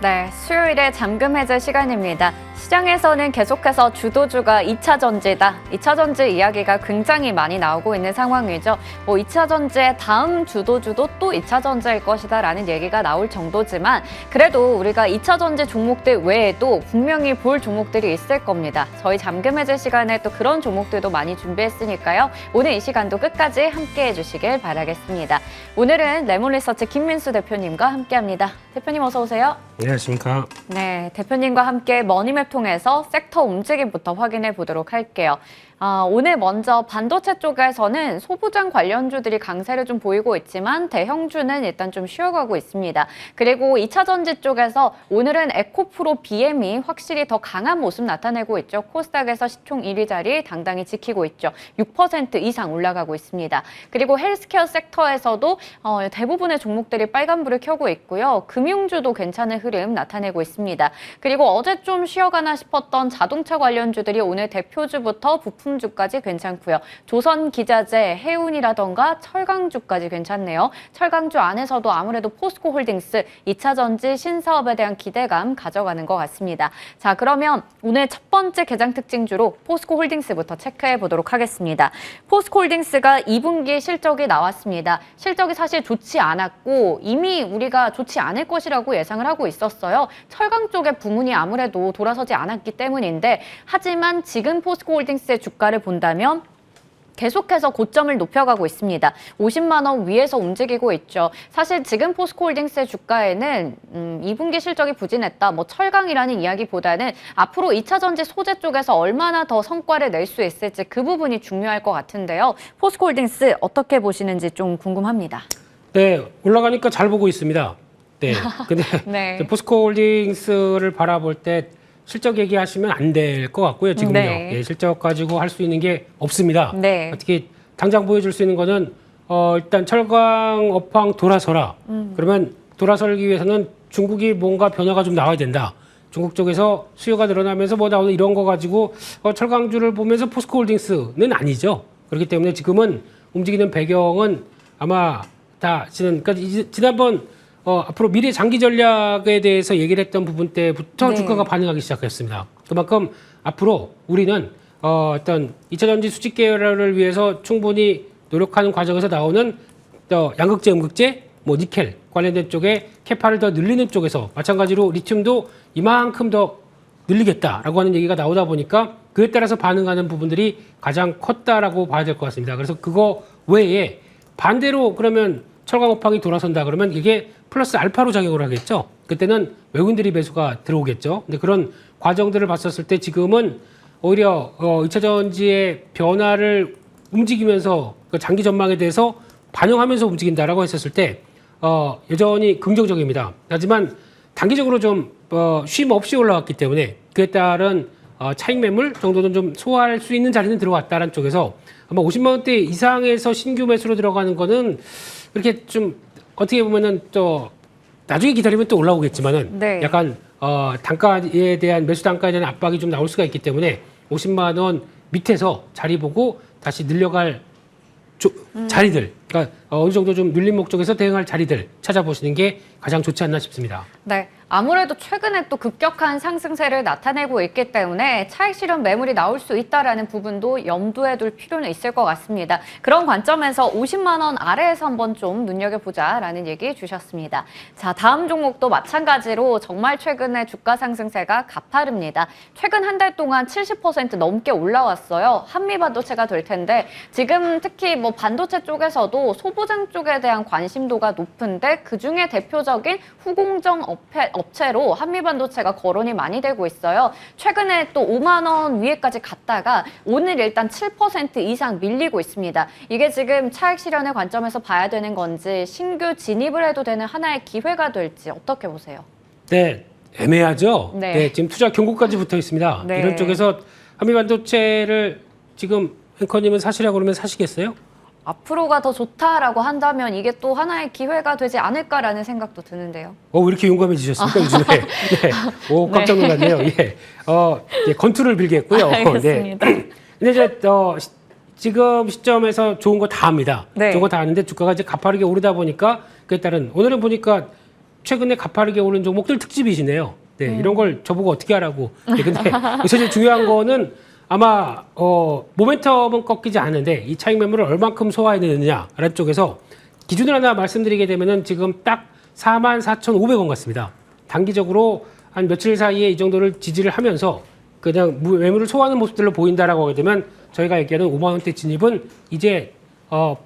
네, 수요일에 잠금 해제 시간입니다. 시장에서는 계속해서 주도주가 2차 전지다. 2차 전지 이야기가 굉장히 많이 나오고 있는 상황이죠. 2차 전지의 다음 주도주도 또 2차 전지일 것이다라는 얘기가 나올 정도지만 그래도 우리가 2차 전지 종목들 외에도 분명히 볼 종목들이 있을 겁니다. 저희 잠금 해제 시간에 또 그런 종목들도 많이 준비했으니까요. 오늘 이 시간도 끝까지 함께해 주시길 바라겠습니다. 오늘은 레몬리서치 김민수 대표님과 함께합니다. 대표님 어서 오세요. 안녕하십니까. 네, 대표님과 함께 머니맵 통해서 섹터 움직임부터 확인해 보도록 할게요. 오늘 먼저 반도체 쪽에서는 소부장 관련주들이 강세를 좀 보이고 있지만 대형주는 일단 좀 쉬어가고 있습니다. 그리고 2차 전지 쪽에서 오늘은 에코프로 BM이 확실히 더 강한 모습 나타내고 있죠. 코스닥에서 시총 1위 자리 당당히 지키고 있죠. 6% 이상 올라가고 있습니다. 그리고 헬스케어 섹터에서도 대부분의 종목들이 빨간불을 켜고 있고요. 금융주도 괜찮은 흐름 나타내고 있습니다. 그리고 어제 좀 쉬어가나 싶었던 자동차 관련주들이 오늘 대표주부터 부품주까지 괜찮고요. 조선기자재, 해운이라던가 철강주까지 괜찮네요. 철강주 안에서도 아무래도 포스코홀딩스, 2차 전지 신사업에 대한 기대감 가져가는 것 같습니다. 자, 그러면 오늘 첫 번째 개장 특징주로 포스코홀딩스부터 체크해 보도록 하겠습니다. 포스코홀딩스가 2분기 실적이 나왔습니다. 실적이 사실 좋지 않았고 이미 우리가 좋지 않을 것이라고 예상을 하고 있었어요. 철강 쪽의 부문이 아무래도 돌아서지 않았기 때문인데 하지만 지금 포스코홀딩스의 주가를 본다면 계속해서 고점을 높여가고 있습니다. 50만 원 위에서 움직이고 있죠. 사실 지금 포스코홀딩스의 주가에는 2분기 실적이 부진했다, 철강이라는 이야기보다는 앞으로 2차 전지 소재 쪽에서 얼마나 더 성과를 낼 수 있을지 그 부분이 중요할 것 같은데요. 포스코홀딩스 어떻게 보시는지 좀 궁금합니다. 네, 올라가니까 잘 보고 있습니다. 네, 근데 네. 포스코홀딩스를 바라볼 때 실적 얘기하시면 안 될 것 같고요. 지금요. 네. 예, 실적 가지고 할 수 있는 게 없습니다. 네. 어떻게 당장 보여줄 수 있는 거는 일단 철강 업황 돌아서라. 그러면 돌아서기 위해서는 중국이 뭔가 변화가 좀 나와야 된다. 중국 쪽에서 수요가 늘어나면서 나오는 이런 거 가지고 철강주를 보면서 포스코홀딩스는 아니죠. 그렇기 때문에 지금은 움직이는 배경은 아마 다 그러니까 지난번 앞으로 미래 장기 전략에 대해서 얘기를 했던 부분 때부터 네. 주가가 반응하기 시작했습니다. 그만큼 앞으로 우리는 어떤 2차 전지 수직 계열을 위해서 충분히 노력하는 과정에서 나오는 양극재, 음극재, 니켈 관련된 쪽에 캐파를 더 늘리는 쪽에서 마찬가지로 리튬도 이만큼 더 늘리겠다라고 하는 얘기가 나오다 보니까 그에 따라서 반응하는 부분들이 가장 컸다라고 봐야 될 것 같습니다. 그래서 그거 외에 반대로 그러면 철강 업황이 돌아선다 그러면 이게 플러스 알파로 작용을 하겠죠. 그때는 외국인들이 매수가 들어오겠죠. 근데 그런 과정들을 봤었을 때 지금은 오히려 2차 전지의 변화를 움직이면서 그 장기 전망에 대해서 반영하면서 움직인다라고 했었을 때 여전히 긍정적입니다. 하지만 단기적으로 좀 쉼 없이 올라왔기 때문에 그에 따른 차익 매물 정도는 좀 소화할 수 있는 자리는 들어왔다는 쪽에서 아마 50만 원대 이상에서 신규 매수로 들어가는 거는 그렇게 좀 어떻게 보면은 또 나중에 기다리면 또 올라오겠지만은 네. 약간 단가에 대한 매수 단가에 대한 압박이 좀 나올 수가 있기 때문에 50만 원 밑에서 자리 보고 다시 늘려갈 자리들, 그러니까 어느 정도 좀 눌림 목적에서 대응할 자리들 찾아보시는 게 가장 좋지 않나 싶습니다. 네, 아무래도 최근에 또 급격한 상승세를 나타내고 있기 때문에 차익 실현 매물이 나올 수 있다라는 부분도 염두에 둘 필요는 있을 것 같습니다. 그런 관점에서 50만 원 아래에서 한번 좀 눈여겨보자라는 얘기 주셨습니다. 자, 다음 종목도 마찬가지로 정말 최근에 주가 상승세가 가파릅니다. 최근 한 달 동안 70% 넘게 올라왔어요. 한미반도체가 될 텐데 지금 특히 반도체 쪽에서도 소부장 쪽에 대한 관심도가 높은데 그중에 대표적인 후공정 업체로 한미반도체가 거론이 많이 되고 있어요. 최근에 또 5만 원 위에까지 갔다가 오늘 일단 7% 이상 밀리고 있습니다. 이게 지금 차익 실현의 관점에서 봐야 되는 건지 신규 진입을 해도 되는 하나의 기회가 될지 어떻게 보세요? 네, 애매하죠. 네. 네, 지금 투자 경고까지 붙어 있습니다. 네. 이런 쪽에서 한미반도체를 지금 앵커님은 사시라고 그러면 사시겠어요? 앞으로가 더 좋다라고 한다면 이게 또 하나의 기회가 되지 않을까라는 생각도 드는데요. 왜 이렇게 용감해지셨습니까, 요즘에? 네. 오, 깜짝 놀랐네요. 예. 예, 건투를 빌겠고요. 알겠습니다. 네. 근데 이제, 지금 시점에서 좋은 거 다 합니다. 네. 좋은 거 다 하는데 주가가 이제 가파르게 오르다 보니까 그에 따른 오늘은 보니까 최근에 가파르게 오른 종목들 특집이시네요. 네, 이런 걸 저보고 어떻게 하라고. 네, 근데 사실 중요한 거는 아마 모멘텀은 꺾이지 않는데 이 차익 매물을 얼만큼 소화해내느냐라는 쪽에서 기준을 하나 말씀드리게 되면은 지금 딱 44,500원 같습니다. 단기적으로 한 며칠 사이에 이 정도를 지지를 하면서 그냥 매물을 소화하는 모습들로 보인다라고 하게 되면 저희가 얘기하는 5만 원대 진입은 이제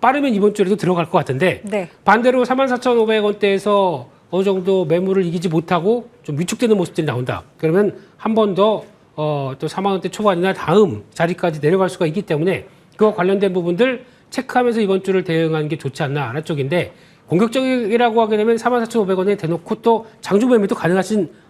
빠르면 이번 주에도 들어갈 것 같은데 네. 반대로 44,500원대에서 어느 정도 매물을 이기지 못하고 좀 위축되는 모습들이 나온다. 그러면 한 번 더 또 4만 원대 초반이나 다음 자리까지 내려갈 수가 있기 때문에 그와 관련된 부분들 체크하면서 이번 주를 대응하는 게 좋지 않나 하는 쪽인데 공격적이라고 하게 되면 44,500원에 대놓고 또 장중 매매도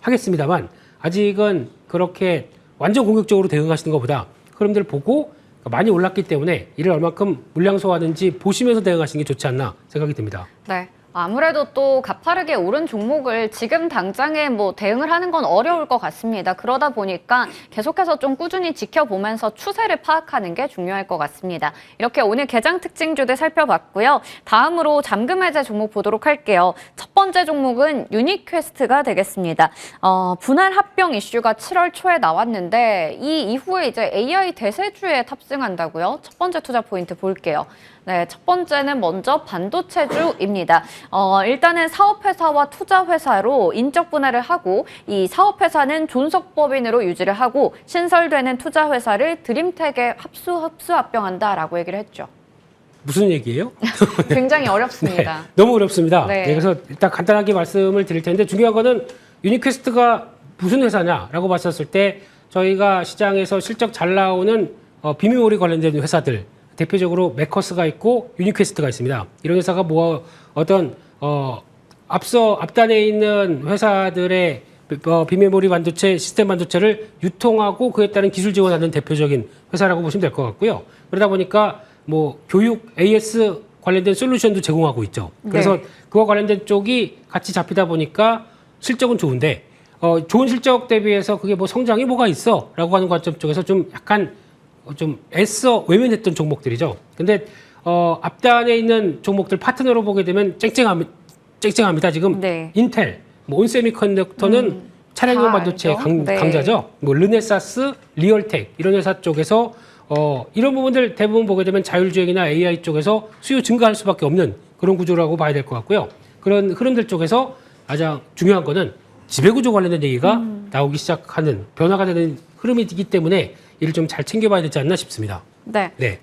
하겠습니다만 아직은 그렇게 완전 공격적으로 대응하시는 것보다 흐름들을 보고 많이 올랐기 때문에 이를 얼만큼 물량 소화하는지 보시면서 대응하시는 게 좋지 않나 생각이 듭니다. 네. 아무래도 또 가파르게 오른 종목을 지금 당장에 뭐 대응을 하는 건 어려울 것 같습니다. 그러다 보니까 계속해서 좀 꾸준히 지켜보면서 추세를 파악하는 게 중요할 것 같습니다. 이렇게 오늘 개장 특징주들 살펴봤고요. 다음으로 잠금 해제 종목 보도록 할게요. 첫 번째 종목은 유니퀘스트가 되겠습니다. 분할 합병 이슈가 7월 초에 나왔는데 이 이후에 이제 AI 대세주에 탑승한다고요. 첫 번째 투자 포인트 볼게요. 네, 첫 번째는 먼저 반도체주입니다. 일단은 사업회사와 투자회사로 인적 분할을 하고 이 사업회사는 존속법인으로 유지를 하고 신설되는 투자회사를 드림텍에 합병한다라고 얘기를 했죠. 무슨 얘기예요? 굉장히 어렵습니다. 네, 너무 어렵습니다. 네. 네, 그래서 일단 간단하게 말씀을 드릴 텐데 중요한 거는 유니퀘스트가 무슨 회사냐라고 봤었을 때 저희가 시장에서 실적 잘 나오는 비밀몰이 관련된 회사들 대표적으로 메커스가 있고 유니퀘스트가 있습니다. 이런 회사가 어떤 앞단에 있는 회사들의 비밀몰이 반도체, 시스템 반도체를 유통하고 그에 따른 기술 지원하는 대표적인 회사라고 보시면 될 것 같고요. 그러다 보니까 뭐 교육 AS 관련된 솔루션도 제공하고 있죠. 그래서 네. 그와 관련된 쪽이 같이 잡히다 보니까 실적은 좋은데 좋은 실적 대비해서 그게 뭐 성장이 뭐가 있어라고 하는 관점 쪽에서 좀 약간 좀 애써 외면했던 종목들이죠. 근데 앞단에 있는 종목들 파트너로 보게 되면 쨍쨍합니다. 지금 네. 인텔, 뭐 온세미컨덕터는 차량용 반도체 네. 강자죠. 뭐 르네사스, 리얼텍 이런 회사 쪽에서 이런 부분들 대부분 보게 되면 자율주행이나 AI 쪽에서 수요 증가할 수밖에 없는 그런 구조라고 봐야 될 것 같고요. 그런 흐름들 쪽에서 가장 중요한 거는 지배구조 관련된 얘기가 나오기 시작하는 변화가 되는 흐름이기 때문에 이를 좀 잘 챙겨봐야 되지 않나 싶습니다. 네. 네.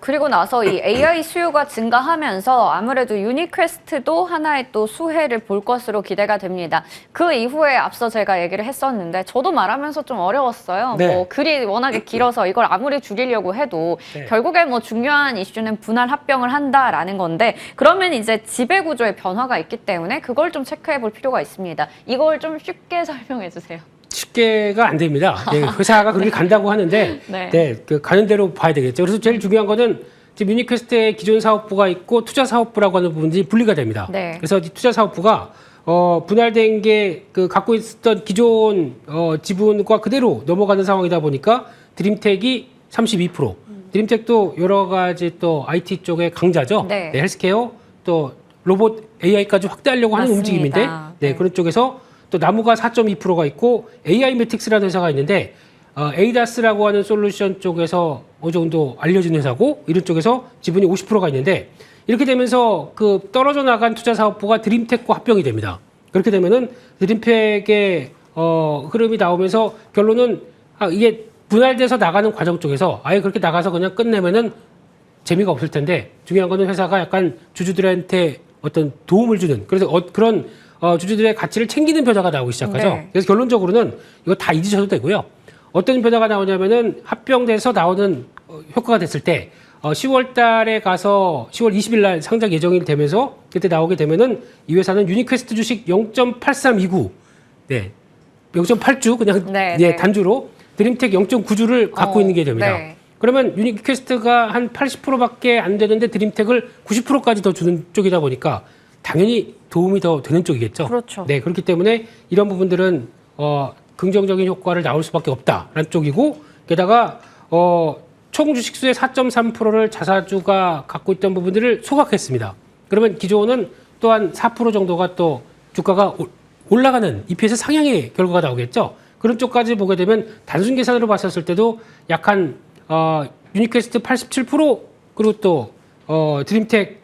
그리고 나서 이 AI 수요가 증가하면서 아무래도 유니퀘스트도 하나의 또 수혜를 볼 것으로 기대가 됩니다. 그 이후에 앞서 제가 얘기를 했었는데 저도 말하면서 좀 어려웠어요. 네. 뭐 글이 워낙에 길어서 이걸 아무리 줄이려고 해도 네. 결국에 뭐 중요한 이슈는 분할 합병을 한다라는 건데 그러면 이제 지배 구조의 변화가 있기 때문에 그걸 좀 체크해 볼 필요가 있습니다. 이걸 좀 쉽게 설명해 주세요. 쉽게가 안 됩니다. 네, 회사가 그렇게 간다고 하는데 네. 네, 그 가는 대로 봐야 되겠죠. 그래서 제일 중요한 거는 지금 유니퀘스트의 기존 사업부가 있고 투자 사업부라고 하는 부분이 분리가 됩니다. 네. 그래서 이 투자 사업부가 분할된 게 그 갖고 있었던 기존 지분과 그대로 넘어가는 상황이다 보니까 드림텍이 32%, 드림텍도 여러 가지 또 IT 쪽의 강자죠. 네. 네, 헬스케어 또 로봇 AI까지 확대하려고 하는 맞습니다. 움직임인데 네, 그런 쪽에서 또 나무가 4.2%가 있고 AI 매틱스라는 회사가 있는데 에이다스라고 하는 솔루션 쪽에서 어느 정도 알려진 회사고 이런 쪽에서 지분이 50%가 있는데 이렇게 되면서 그 떨어져 나간 투자 사업부가 드림텍과 합병이 됩니다. 그렇게 되면은 드림텍의 흐름이 나오면서 결론은 이게 분할돼서 나가는 과정 쪽에서 아예 그렇게 나가서 그냥 끝내면은 재미가 없을 텐데 중요한 거는 회사가 약간 주주들한테 어떤 도움을 주는 그래서 그런 주주들의 가치를 챙기는 변화가 나오기 시작하죠. 네. 그래서 결론적으로는 이거 다 잊으셔도 되고요. 어떤 변화가 나오냐면은 합병돼서 나오는 효과가 됐을 때 10월 달에 가서 10월 20일 날 상장 예정이 되면서 그때 나오게 되면은 이 회사는 유니퀘스트 주식 0.8329 네. 0.8주 그냥 네, 네, 네. 단주로 드림텍 0.9주를 갖고 있는 게 됩니다. 네. 그러면 유니퀘스트가 한 80%밖에 안 되는데 드림텍을 90%까지 더 주는 쪽이다 보니까 당연히 도움이 더 되는 쪽이겠죠. 그렇죠. 네, 그렇기 때문에 이런 부분들은 긍정적인 효과를 나올 수밖에 없다라는 쪽이고 게다가 총 주식수의 4.3%를 자사주가 갖고 있던 부분들을 소각했습니다. 그러면 기존은 또한 4% 정도가 또 주가가 올라가는 EPS 상향의 결과가 나오겠죠. 그런 쪽까지 보게 되면 단순 계산으로 봤었을 때도 약한 유니퀘스트 87% 그리고 또 드림텍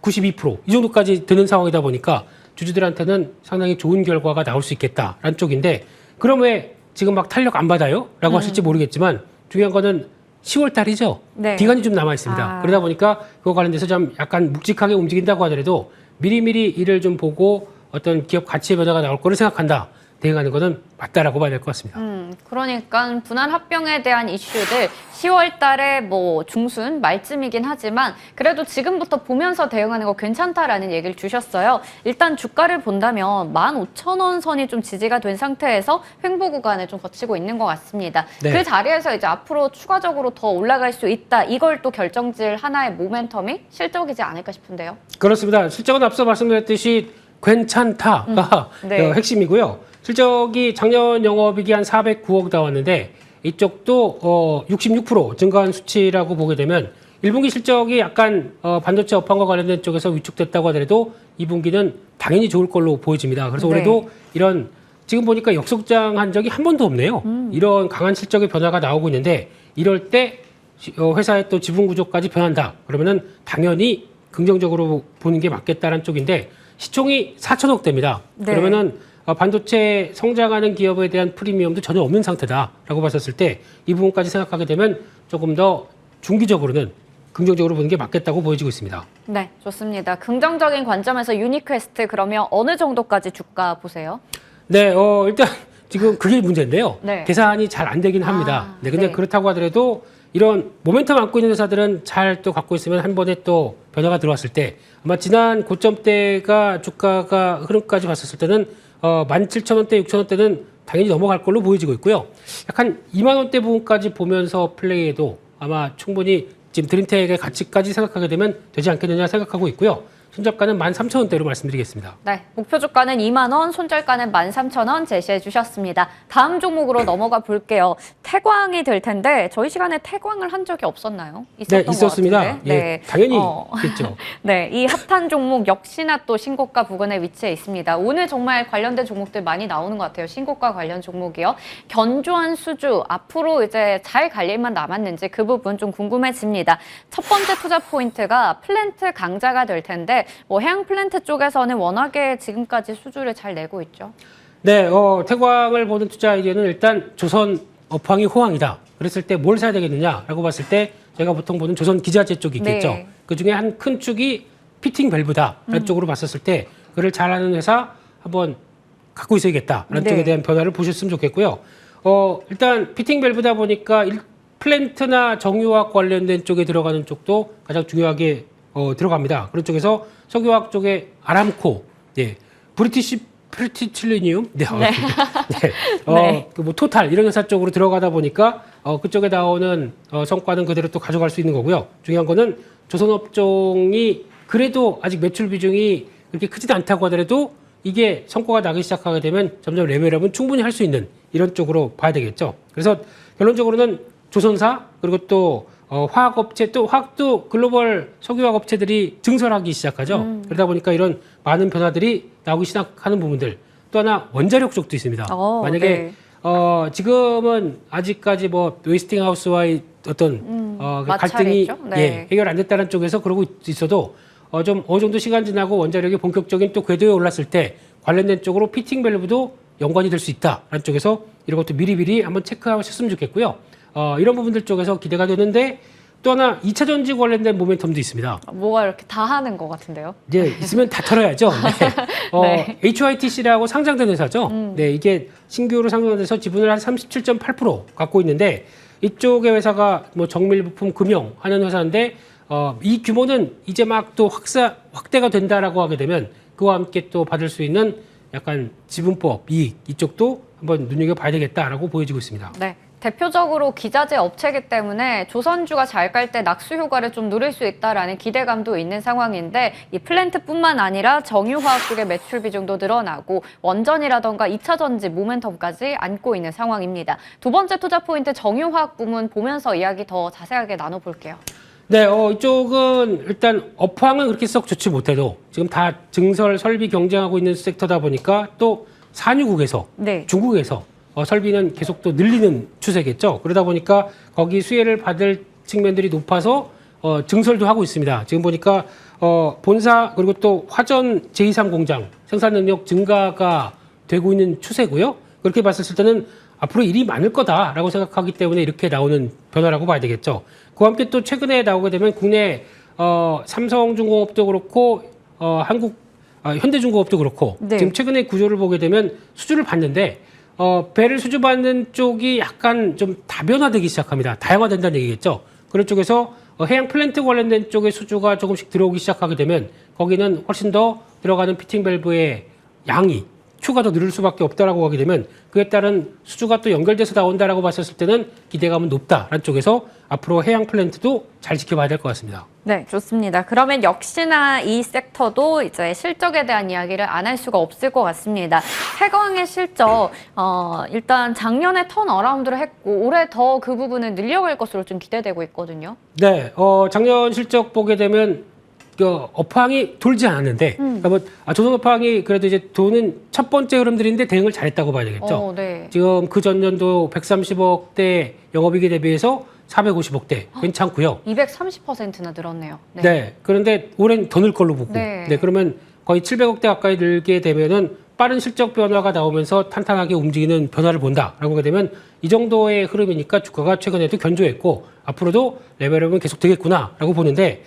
92%이 정도까지 드는 상황이다 보니까 주주들한테는 상당히 좋은 결과가 나올 수 있겠다라는 쪽인데 그럼 왜 지금 막 탄력 안 받아요? 라고 하실지 모르겠지만 중요한 거는 10월 달이죠. 네. 기간이 좀 남아 있습니다. 그러다 보니까 그거 관련돼서 좀 약간 묵직하게 움직인다고 하더라도 미리미리 이를 좀 보고 어떤 기업 가치의 변화가 나올 거를 생각한다. 대응하는 것은 맞다라고 봐야 될 것 같습니다. 그러니까 분할 합병에 대한 이슈들 10월 달에 뭐 중순 말쯤이긴 하지만 그래도 지금부터 보면서 대응하는 거 괜찮다라는 얘기를 주셨어요. 일단 주가를 본다면 15,000원 선이 좀 지지가 된 상태에서 횡보 구간을 좀 거치고 있는 것 같습니다. 네. 그 자리에서 이제 앞으로 추가적으로 더 올라갈 수 있다. 이걸 또 결정질 하나의 모멘텀이 실적이지 않을까 싶은데요. 그렇습니다. 실적은 앞서 말씀드렸듯이 괜찮다가 네. 핵심이고요. 실적이 작년 영업이익이 한 409억 나왔는데 이쪽도 66% 증가한 수치라고 보게 되면 1분기 실적이 약간 반도체 업황과 관련된 쪽에서 위축됐다고 하더라도 2분기는 당연히 좋을 걸로 보여집니다. 그래서 네. 올해도 이런 지금 보니까 역속장한 적이 한 번도 없네요. 이런 강한 실적의 변화가 나오고 있는데 이럴 때 회사의 또 지분 구조까지 변한다. 그러면은 당연히 긍정적으로 보는 게 맞겠다는 쪽인데 시총이 4천억대입니다. 네. 그러면은 반도체 성장하는 기업에 대한 프리미엄도 전혀 없는 상태다라고 봤었을 때 이 부분까지 생각하게 되면 조금 더 중기적으로는 긍정적으로 보는 게 맞겠다고 보여지고 있습니다. 네, 좋습니다. 긍정적인 관점에서 유니퀘스트 그러면 어느 정도까지 주가 보세요? 네, 일단 지금 그게 문제인데요. 네. 계산이 잘 안 되긴 합니다. 아, 네, 근데 네. 그렇다고 하더라도 이런 모멘텀 안고 있는 회사들은 잘 또 갖고 있으면 한 번에 또 변화가 들어왔을 때 아마 지난 고점대가 주가가 흐름까지 봤었을 때는 17,000원대, 6,000원대는 당연히 넘어갈 걸로 보여지고 있고요. 약간 2만 원대 부분까지 보면서 플레이해도 아마 충분히 지금 드림텍의 가치까지 생각하게 되면 되지 않겠느냐 생각하고 있고요. 손절가는 13,000원대로 말씀드리겠습니다. 네, 목표 주가는 2만 원, 손절가는 13,000원 제시해 주셨습니다. 다음 종목으로 넘어가 볼게요. 태광이 될 텐데 저희 시간에 태광을 한 적이 없었나요? 있었던 네, 것 있었습니다. 같은데. 예, 당연히 있겠죠. 네, 이 핫한 종목 역시나 또 신고가 부근에 위치해 있습니다. 오늘 정말 관련된 종목들 많이 나오는 것 같아요. 신고가 관련 종목이요. 견조한 수주, 앞으로 이제 잘 갈 일만 남았는지 그 부분 좀 궁금해집니다. 첫 번째 투자 포인트가 플랜트 강자가 될 텐데 뭐 해양 플랜트 쪽에서는 워낙에 지금까지 수주를 잘 내고 있죠. 네, 태광을 보는 투자 아이디어는 일단 조선 업황이 호황이다. 그랬을 때 뭘 사야 되겠느냐라고 봤을 때 제가 보통 보는 조선 기자재 쪽이 있겠죠. 네. 그 중에 한 큰 축이 피팅 밸브다라는 쪽으로 봤었을 때 그를 잘하는 회사 한번 갖고 있어야겠다라는 네. 쪽에 대한 변화를 보셨으면 좋겠고요. 일단 피팅 밸브다 보니까 플랜트나 정유화학 관련된 쪽에 들어가는 쪽도 가장 중요하게 들어갑니다. 그런 쪽에서 석유화학 쪽에 아람코, 예, 브리티실리니움, 네, 네. 네. 그뭐 토탈 이런 회사 쪽으로 들어가다 보니까 그쪽에 나오는 성과는 그대로 또 가져갈 수 있는 거고요. 중요한 거는 조선업종이 그래도 아직 매출 비중이 그렇게 크지도 않다고 하더라도 이게 성과가 나기 시작하게 되면 점점 레벨업은 충분히 할 수 있는 이런 쪽으로 봐야 되겠죠. 그래서 결론적으로는 조선사 그리고 또 화학업체 또 화학도 글로벌 석유화학 업체들이 증설하기 시작하죠. 그러다 보니까 이런 많은 변화들이 나오기 시작하는 부분들 또 하나 원자력 쪽도 있습니다. 만약에 네. 지금은 아직까지 뭐 웨스팅하우스와의 어떤 갈등이 마찰이죠? 네. 해결 안 됐다는 쪽에서 그러고 있어도 좀 어느 정도 시간 지나고 원자력이 본격적인 또 궤도에 올랐을 때 관련된 쪽으로 피팅 밸브도 연관이 될 수 있다라는 쪽에서 이런 것도 미리미리 한번 체크하셨으면 좋겠고요. 이런 부분들 쪽에서 기대가 되는데 또 하나 2차 전지 관련된 모멘텀도 있습니다. 뭐가 이렇게 다 하는 것 같은데요? 이제 있으면 다 털어야죠. 네. HYTC라고 상장된 회사죠. 네, 이게 신규로 상장돼서 지분을 한 37.8% 갖고 있는데 이쪽의 회사가 뭐 정밀부품 금융 하는 회사인데 이 규모는 이제 막 또 확대가 된다라고 하게 되면 그와 함께 또 받을 수 있는 약간 지분법 이익 이쪽도 한번 눈여겨봐야 되겠다라고 보여지고 있습니다. 네. 대표적으로 기자재 업체이기 때문에 조선주가 잘 갈 때 낙수 효과를 좀 누릴 수 있다라는 기대감도 있는 상황인데 이 플랜트뿐만 아니라 정유화학 쪽의 매출 비중도 늘어나고 원전이라던가 2차 전지 모멘텀까지 안고 있는 상황입니다. 두 번째 투자 포인트 정유화학 부문 보면서 이야기 더 자세하게 나눠볼게요. 네, 이쪽은 일단 업황은 그렇게 썩 좋지 못해도 지금 다 증설 설비 경쟁하고 있는 섹터다 보니까 또 산유국에서 네. 중국에서 설비는 계속 또 늘리는 추세겠죠. 그러다 보니까 거기 수혜를 받을 측면들이 높아서 증설도 하고 있습니다. 지금 보니까 본사 그리고 또 화전 제2상 공장 생산 능력 증가가 되고 있는 추세고요. 그렇게 봤을 때는 앞으로 일이 많을 거다라고 생각하기 때문에 이렇게 나오는 변화라고 봐야 되겠죠. 그와 함께 또 최근에 나오게 되면 국내 삼성중공업도 그렇고 현대중공업도 그렇고 네. 지금 최근에 구조를 보게 되면 수주를 받는데 배를 수주받는 쪽이 약간 좀 다변화되기 시작합니다. 다양화된다는 얘기겠죠. 그런 쪽에서 해양 플랜트 관련된 쪽의 수주가 조금씩 들어오기 시작하게 되면 거기는 훨씬 더 들어가는 피팅 밸브의 양이 추가 더 늘을 수밖에 없다라고 하게 되면 그에 따른 수주가 또 연결돼서 나온다라고 봤을 때는 기대감은 높다라는 쪽에서 앞으로 해양 플랜트도 잘 지켜봐야 될 것 같습니다. 네, 좋습니다. 그러면 역시나 이 섹터도 이제 실적에 대한 이야기를 안 할 수가 없을 것 같습니다. 태광의 실적, 일단 작년에 턴어라운드를 했고 올해 더 그 부분을 늘려갈 것으로 좀 기대되고 있거든요. 네, 작년 실적 보게 되면 업황이 돌지 않았는데, 그러니까 조선 업황이 그래도 이제 도는 첫 번째 흐름들인데 대응을 잘했다고 봐야 되겠죠. 네. 지금 그 전년도 130억대 영업이익에 대비해서 450억대 괜찮고요. 230%나 늘었네요. 네. 그런데 올해는 더 늘 걸로 보고, 네. 그러면 거의 700억대 가까이 늘게 되면은 빠른 실적 변화가 나오면서 탄탄하게 움직이는 변화를 본다라고 하게 되면 이 정도의 흐름이니까 주가가 최근에도 견조했고 앞으로도 레벨업은 계속 되겠구나라고 보는데.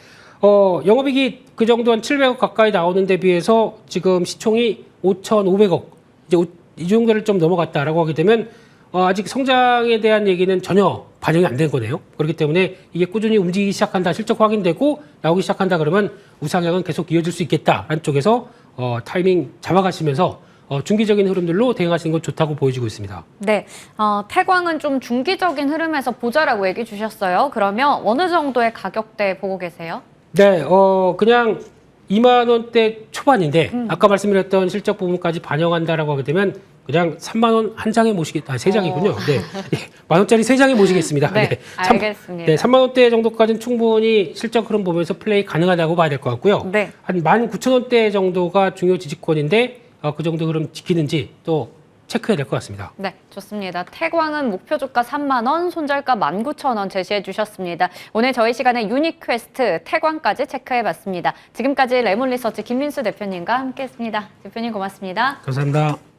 영업이익이 그 정도 한 700억 가까이 나오는 데 비해서 지금 시총이 5,500억, 이제 이 정도를 좀 넘어갔다라고 하게 되면 아직 성장에 대한 얘기는 전혀 반영이 안 된 거네요. 그렇기 때문에 이게 꾸준히 움직이기 시작한다, 실적 확인되고 나오기 시작한다 그러면 우상향은 계속 이어질 수 있겠다라는 쪽에서 타이밍 잡아가시면서 중기적인 흐름들로 대응하시는 건 좋다고 보여지고 있습니다. 네, 태광은 좀 중기적인 흐름에서 보자라고 얘기 주셨어요. 그러면 어느 정도의 가격대 보고 계세요? 네, 그냥 2만 원대 초반인데 아까 말씀드렸던 실적 부분까지 반영한다라고 하게 되면 그냥 3만 원 한 장에 모시겠다. 세 장이군요. 네, 만 원짜리 세 장에 모시겠습니다. 네, 알겠습니다. 네, 3만 원대 정도까지는 충분히 실적 흐름 보면서 플레이 가능하다고 봐야 될 것 같고요. 네. 한 19,000원대 정도가 중요 지지권인데 그 정도 흐름 지키는지 또 체크해야 될 것 같습니다. 네, 좋습니다. 태광은 목표 주가 3만 원, 손절가 19,000원 제시해 주셨습니다. 오늘 저희 시간에 유니퀘스트 태광까지 체크해 봤습니다. 지금까지 레몬리서치 김민수 대표님과 함께했습니다. 대표님 고맙습니다. 감사합니다.